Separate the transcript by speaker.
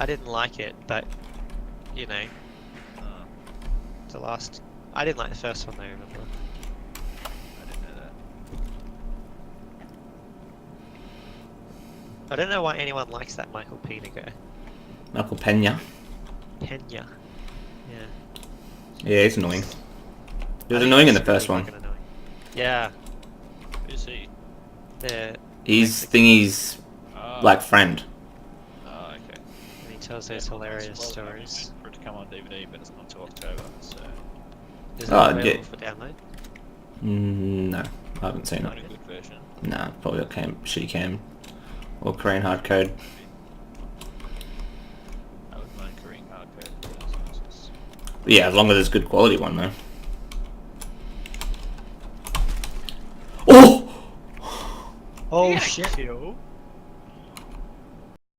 Speaker 1: I didn't like it, but you know, the last. I didn't like the first one though. Remember?
Speaker 2: I didn't know that.
Speaker 1: I don't know why anyone likes that Michael Pena guy.
Speaker 3: Michael Pena.
Speaker 1: Pena. Yeah.
Speaker 3: Yeah, he's annoying. He
Speaker 1: I
Speaker 3: was
Speaker 1: think
Speaker 3: annoying in
Speaker 1: he's
Speaker 3: the first
Speaker 1: really
Speaker 3: one.
Speaker 1: fucking annoying. Yeah.
Speaker 2: Who's he?
Speaker 1: The
Speaker 3: He's
Speaker 1: Mexican-
Speaker 3: Thingy's
Speaker 2: Oh,
Speaker 3: like friend.
Speaker 2: oh, okay.
Speaker 1: And he tells those
Speaker 2: Yeah, well,
Speaker 1: hilarious
Speaker 2: that's well,
Speaker 1: stories.
Speaker 2: for it to come on DVD, but it's not until October, so
Speaker 1: Is it
Speaker 3: Oh,
Speaker 1: available
Speaker 3: yeah.
Speaker 1: for download?
Speaker 3: No, I haven't seen
Speaker 2: not
Speaker 3: it.
Speaker 2: a good version.
Speaker 3: Nah, probably a shitty cam. Or Korean hard code.
Speaker 2: I would mind Korean hardcode.
Speaker 3: But yeah, as long as it's good quality one though. Oh!
Speaker 1: Oh
Speaker 2: Yeah,
Speaker 1: shit!
Speaker 2: kill.